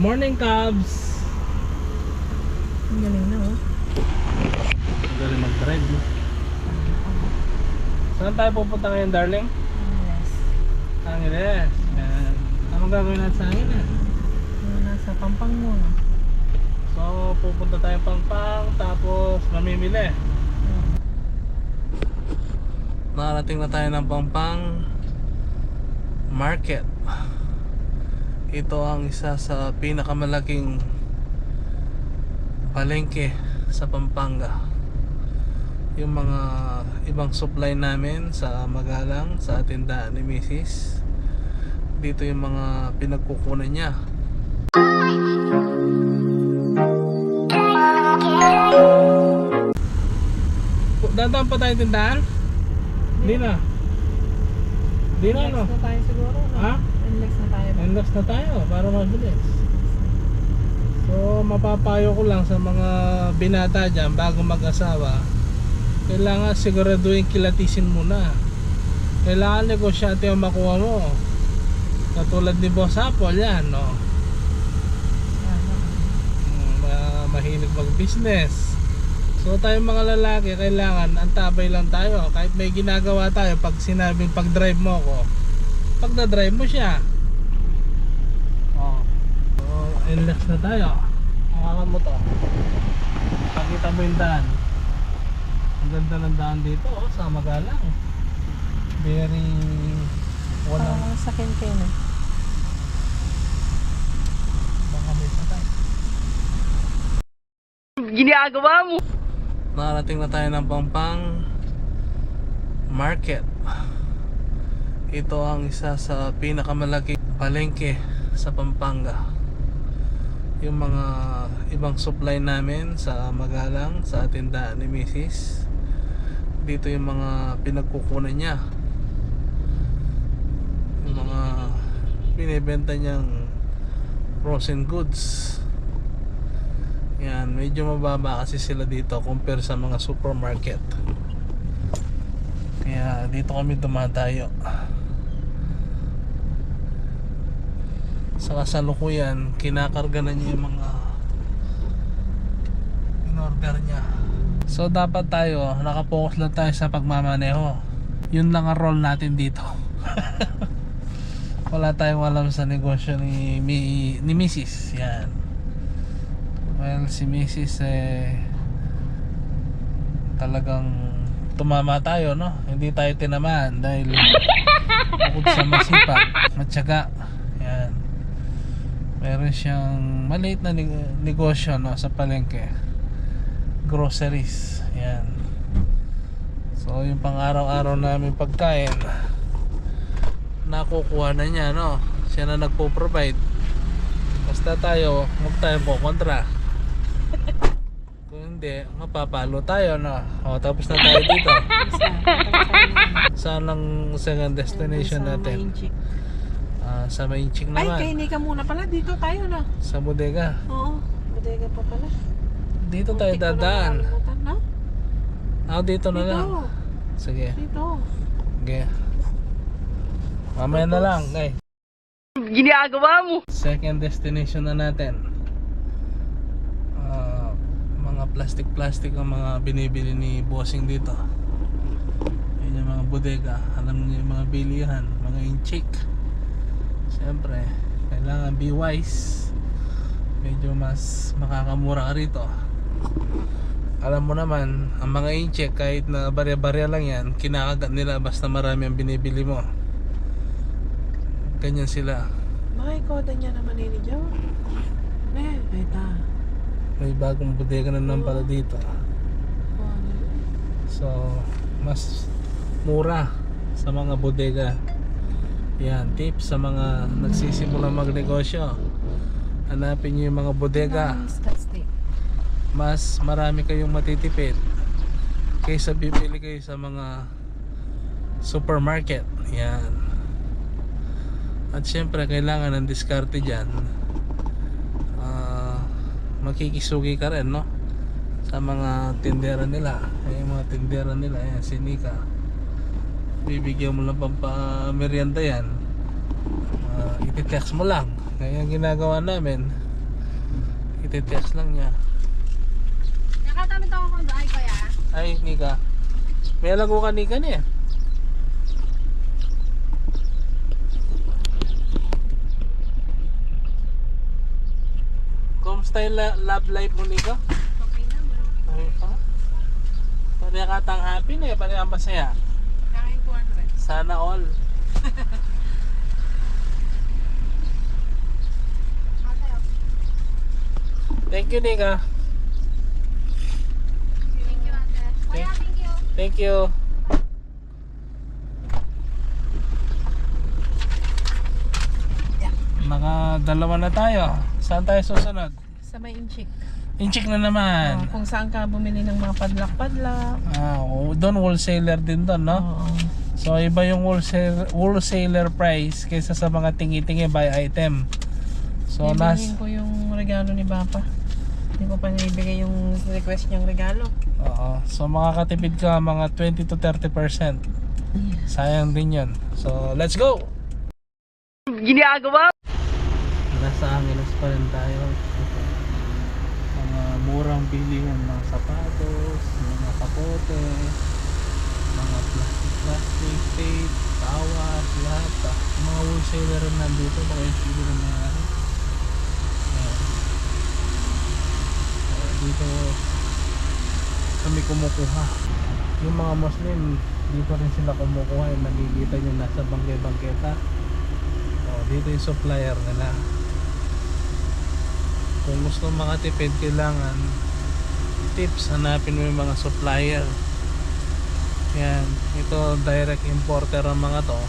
morning, Cubs! Ang galing na, oh. Ang galing mag-drive, no? Saan tayo pupunta ngayon, darling? Yes. Angeles. Yan. Anong gagawin natin sa Angeles? Nasa Pampang muna. So, pupunta tayo Pampang, tapos mamimili. Nakarating na tayo ng Pampang Market. Ito ang isa sa pinakamalaking palengke sa Pampanga. Yung mga ibang supply namin sa Magalang, sa tindahan ni Mrs. Dito yung mga pinagkukunan niya. Dadaan pa tayo tindahan? Hindi na. Hindi na, no? Relax na tayo siguro, no? Ha? Relax na tayo. Relax na tayo para mabilis. So mapapayo ko lang sa mga binata dyan bago mag-asawa, kailangan siguraduhin kilatisin muna. Kailangan negosyante ang makuha mo. Katulad ni Boss Apple yan, no? Mahilig mag-business. So tayong mga lalaki, kailangan antabay lang tayo. Kahit may ginagawa tayo, pag sinabing pag-drive mo ako, pagda-drive mo siya. So relax na tayo. Hawakan mo to. Pakita mo yung daan. Ang ganda ng daan dito, oh, sa Magalang. Very walang Sa Quintana. baka may patay. Ginagawa mo! Nakarating na tayo ng Pampang Market. Ito ang isa sa pinakamalaking palengke sa Pampanga. Yung mga ibang supply namin sa Magalang, sa tindahan ni Mrs. Dito yung mga pinagkukunan niya. Yung mga binibenta niyang frozen goods. Yan, medyo mababa kasi sila dito compare sa mga supermarket. Kaya dito kami dumadayo. Sa kasalukuyan, kinakarga na niya yung mga in-order niya. So dapat tayo, nakapokus lang tayo sa pagmamaneho. Yun lang ang role natin dito. Wala tayong alam sa negosyo ni Mrs. Yan. Well, si Mrs. Talagang tumama tayo, no? Hindi tayo tinamaan dahil bukod sa masipag, matyaga. Yan. Meron siyang maliit na negosyo, no, sa palengke. Groceries. Yan. So yung pang araw-araw namin pagkain nakukuha na niya, no? Siya na nagpo-provide. Basta tayo, huwag tayong kukontra. Kung hindi, mapapalo tayo, no? O, tapos na tayo dito. Saan ang second destination natin? Sa Mainchik naman. Ay, kay Nika muna pala. Dito tayo na. Sa bodega. Oo, bodega pa pala. Dito tayo dadaan. No? Dito na Dito. lang. Sige. Dito. Okay. Mamaya na lang, guys. Ginagawa mo! Second destination na natin. Mga plastic ang mga binibili ni bossing dito. Yun yung mga bodega. Alam niyo yung mga bilihan, mga inchik. Siyempre, kailangan be wise. Medyo mas makakamura ka rito. Alam mo naman, ang mga inchik kahit na barya-barya lang yan, kinakagat nila basta marami ang binibili mo. Ganyan sila. Baka ikaw niya naman ni Joe. Ay ta. May bagong bodega na naman pala dito. So, mas mura sa mga bodega. Yan, tips sa mga nagsisimula magnegosyo. Hanapin nyo yung mga bodega. Mas marami kayong matitipid kaysa bibili kayo sa mga supermarket. Yan. At syempre kailangan ng diskarte dyan. Makikisugi ka rin, no? Sa mga tindera nila. Yung mga tindera nila, ayan, si Nika. Bibigyan mo lang pampamerienda yan. Iti-text mo lang. Kaya ginagawa namin, Itetest lang niya. Nakatamit ako kung doon ko ya. Ay, Nika. May alago ka, Nika niya. Kumusta yung love life mo, Nika? Okay na, bro. Ay pa. Pwede ka tang happy na eh. Pwede kang masaya. Kakain ko ano eh. Sana all. Thank you, Nika. Thank you, ate. Kuya, thank you. Thank you. Nakadalawa na tayo. Saan tayo susunod? Sa may inchik. Inchik na naman. Kung saan ka bumili ng mga padlak-padlak. Doon wholesaler din doon, no? Oo. So iba yung wholesaler price kaysa sa mga tingi-tingi by item. So Bibilhin ko yung regalo ni Papa. Hindi ko pa naibigay yung request niyang regalo. So makakatipid ka mga 20 to 30%. Sayang din yun. So let's go! Ginagawa! Nasa Angeles pa rin tayo. Mga murang bilihan, mga sapatos, mga kapote, mga plastic, tape, tawas, lahat. Mga wholesaler rin nandito, mga HPB rin mga ano. Dito kami kumukuha. Yung mga Muslim, dito rin sila kumukuha. Yung nakikita nyo nasa bangke-bangketa. Dito yung supplier nila. Kung gusto makatipid, kailangan tips, hanapin mo yung mga supplier. Yan, ito direct importer ang mga to.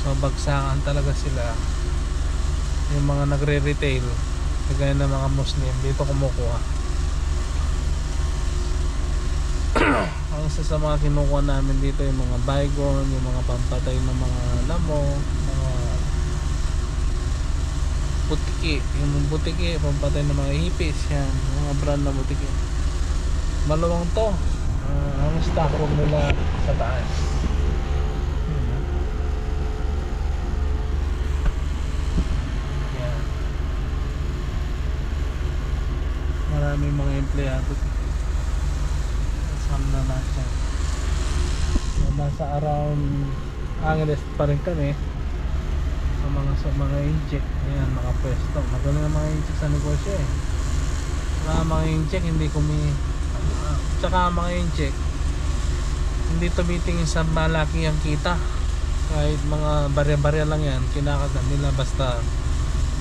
So bagsakan talaga sila. Yung mga nagre-retail, kagaya ng mga Muslim, dito kumukuha. Ang isa sa mga kinukuha namin dito yung mga baygon, yung mga pampatay ng mga lamok, mga butiki, yung butiki, pampatay ng mga hipis, yan, yung mga brand na butiki. Maluwang to. Ang stock room nila sa taas. Yan. Maraming mga empleyado. Kasama na lahat yan. So, nasa around Angeles pa rin kami. Sa mga incheck, ayan, mga pwesto. Magaling ang mga incheck sa negosyo eh. Mga incheck hindi tsaka mga incheck hindi tumitingin sa malaki ang kita. Kahit mga barya-barya lang yan, kinakagat nila basta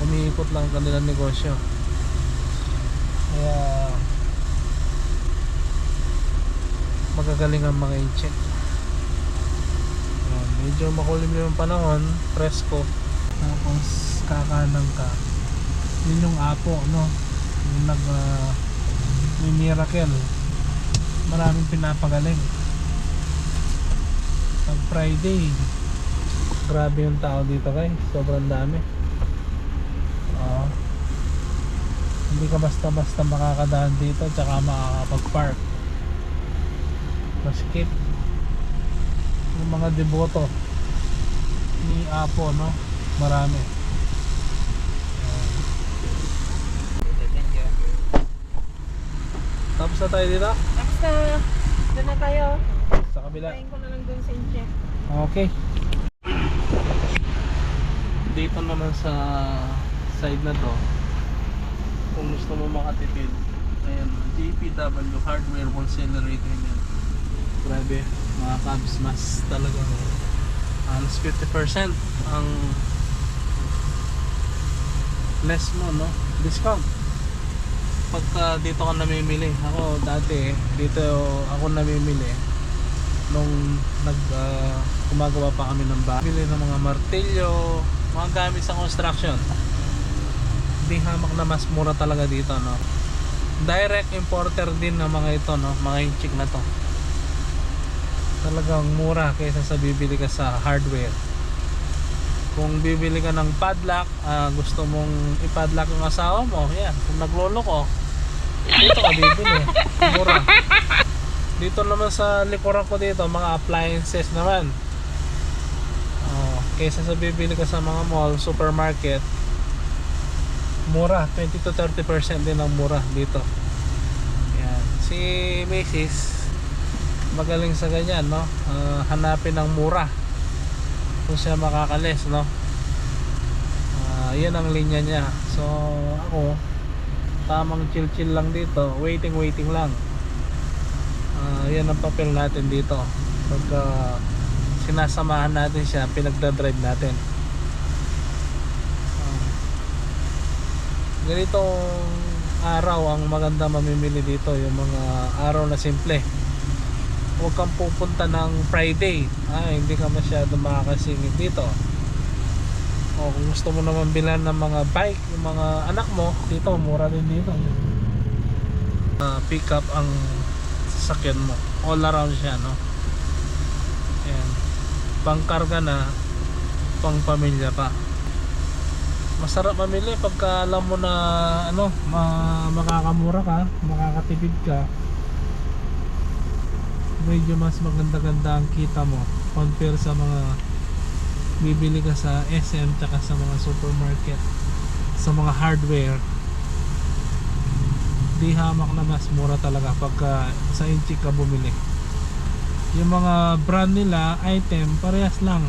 umiikot lang ang kanilang negosyo. Kaya magagaling ang mga incheck. Medyo makulimlim ang panahon, presko. Tapos kakanang ka, yun yung apo, no? Yung may miracle, maraming pinapagaling. Pag Friday, grabe yung tao dito guys, sobrang dami. Hindi ka basta-basta makakadaan dito, tsaka makakapag-park. Maskip yung mga deboto ni Apo, no? Marami. Tapos na tayo dito? Tapos na, doon na tayo. Sa kabila. Kain ko na lang doon sa inchik. Okay. Dito naman sa side na to, kung gusto mo makatipid, ayan, JPW Hardware Wholesaler Retailer. Grabe, mga cabs, mas talagang halos 50% ang less mo, no? Discount pagka dito ka namimili. Ako dati dito ako namimili nung gumagawa pa kami ng bahay. Bili ng mga martilyo, mga gamit sa construction. Hindi hamak na, mas mura talaga dito, no? Direct importer din ng mga ito, no? Mga inchik na to. Talagang mura kaysa sa bibili ka sa hardware. Kung bibili ka ng padlock, gusto mong ipadlock yung asawa mo, yan, kung naglolo ko, dito ka bibili, mura. Dito naman sa likuran ko dito, mga appliances naman. Kaysa sa bibili ka sa mga mall, supermarket, mura, 20 to 30% din ang mura dito. Yan. Si Macy's magaling sa ganyan, no? Hanapin ang mura kung siya makakalis, no? Yan ang linya niya. So ako tamang chill lang dito, waiting lang. Yan ang papel natin dito pagka sinasamahan natin siya, pinagdadrive natin. Ganitong araw ang maganda mamimili dito, yung mga araw na simple. Huwag kang pupunta ng Friday, hindi ka masyado makakasingit dito. O kung gusto mo naman bilan ng mga bike, yung mga anak mo, dito mura din dito. Pick up ang sasakyan mo, all around siya, no? Ayan. Pangkarga na, pang pamilya pa. Masarap mamili pagka alam mo na ano, makakamura ka, makakatipid ka. Medyo mas maganda-ganda ang kita mo compare sa mga bibili ka sa SM tsaka sa mga supermarket, sa mga hardware. Di hamak na mas mura talaga pagka sa inchi ka bumili. Yung mga brand nila, item, parehas lang.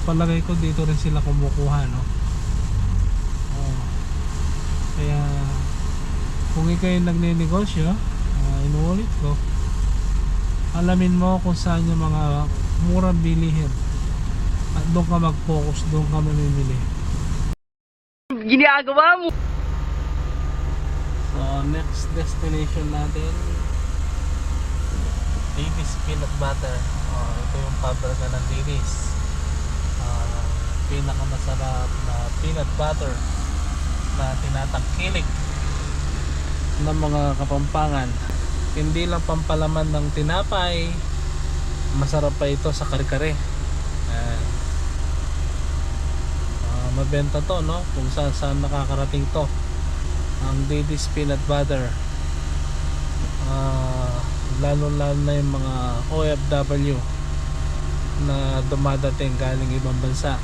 Palagay ko dito rin sila kumukuha, no? Kaya kung ikaw yung nagnenegosyo, inuulit ko, alamin mo kung saan yung mga murang bilihin at doon ka mag-focus, doon ka mamimili. Ginagawa mo! So next destination natin, Davis Peanut Butter. Ito yung pabrika ng Davis. Pinakamasarap na peanut butter na tinatangkilik ng mga Kapampangan. Hindi lang pampalaman ng tinapay, masarap pa ito sa kare-kare. Mabenta to, no? Kung saan nakakarating to ang Davis Peanut Butter. Lalo na yung mga OFW na dumadating galing ibang bansa.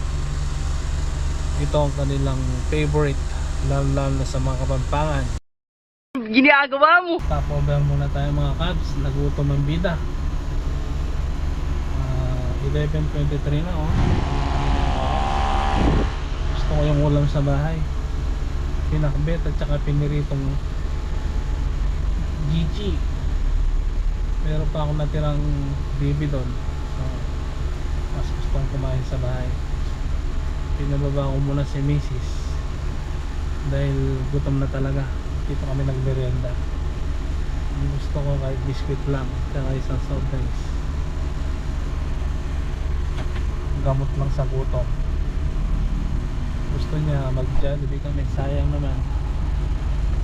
Ito ang kanilang favorite, lalo na sa mga Kapampangan. Ginagawa mo! Stopover muna tayo mga Cubs, nagutom ang bida. 11:23 na, oh. Gusto ko yung ulam sa bahay, pinakbet at saka piniritong GG. Pero pa ako natirang baby doon, so mas gusto kong kumain sa bahay. Pinababa ko muna si Mrs. dahil gutom na talaga. Dito kami nagmerienda. Ang gusto ko kahit biscuit lang kaya isang soft drinks. Gamot lang sa gutom. Gusto niya mag-Jollibee kami, sayang naman.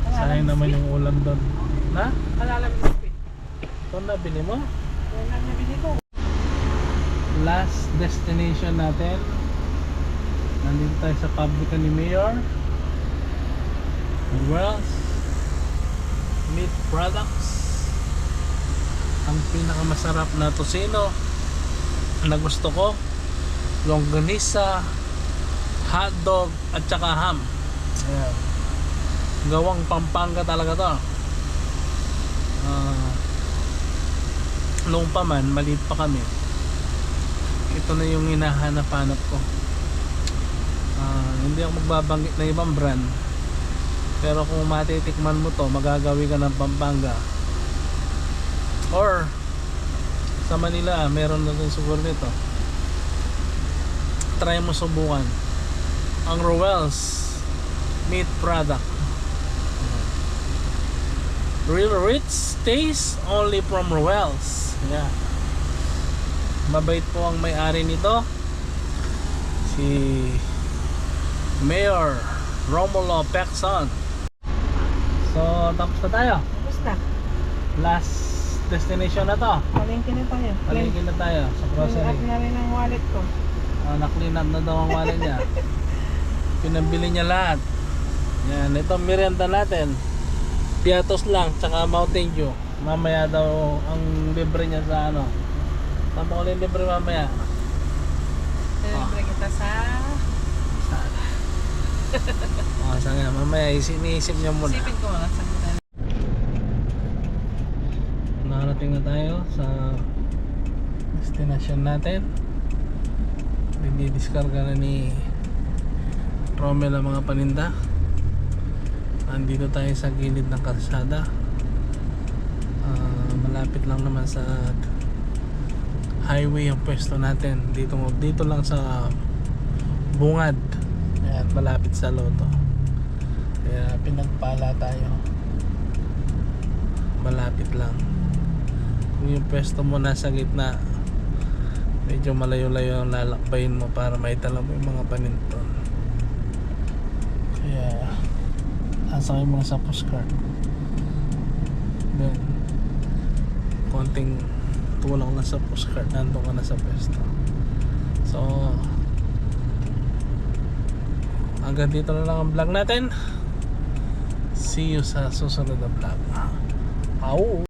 Sayang naman yung ulam doon. Na? Alalam mo, Ito nabili mo? yan ang nabili ko. Last destination natin, nandito tayo sa pabrika ni Mayor Wells Meat Products. Ang pinakamasarap na tosino na gusto ko, longganisa, hotdog at saka ham. Ayan. Gawang Pampanga talaga to. Noong pa man, maliit pa kami, ito na yung hinahanap-hanap ko. Hindi ako magbabanggit ng ibang brand, pero kung matitikman mo to, magagawi ka ng Pampanga. Or sa Manila, meron na din siguro nito. Try mo subukan ang Roel's Meat Product. Real rich taste only from Roel's. Yeah. Mabait po ang may-ari nito, si Mayor Romulo Pecson. So tapos na tayo. Tapos na. Last destination na to. Palengke na tayo. Palengke na tayo sa Clean up grocery. na rin ang wallet ko. Na-clean up na daw ang wallet niya. Pinabili niya lahat. Yan, ito merienda natin. Piatos lang, tsaka Mountain Dew. Mamaya daw ang libre niya sa ano. Tama ko lang libre mamaya. Libre kita sa... Saan nga, mamaya iniisip niya muna. Isipin ko nga. Sagutan. Nakarating na tayo sa destination natin. Dinidiskarga na ni Romel ang mga paninda. Andito tayo sa gilid ng kalsada. Malapit lang naman sa highway ang pwesto natin. Dito lang sa bungad. Ayan, malapit sa Lotto. Kaya pinagpala tayo. Malapit lang. Kung yung pwesto mo nasa gitna, medyo malayo-layo ang lalakbayin mo para maitala mo yung mga paninton. Kaya asakay mo sa postcard. Then konting tulak na sa postcard, nandun ka na sa pwesto. So hanggang dito na lang ang vlog natin. See you sa susunod na vlog. Au!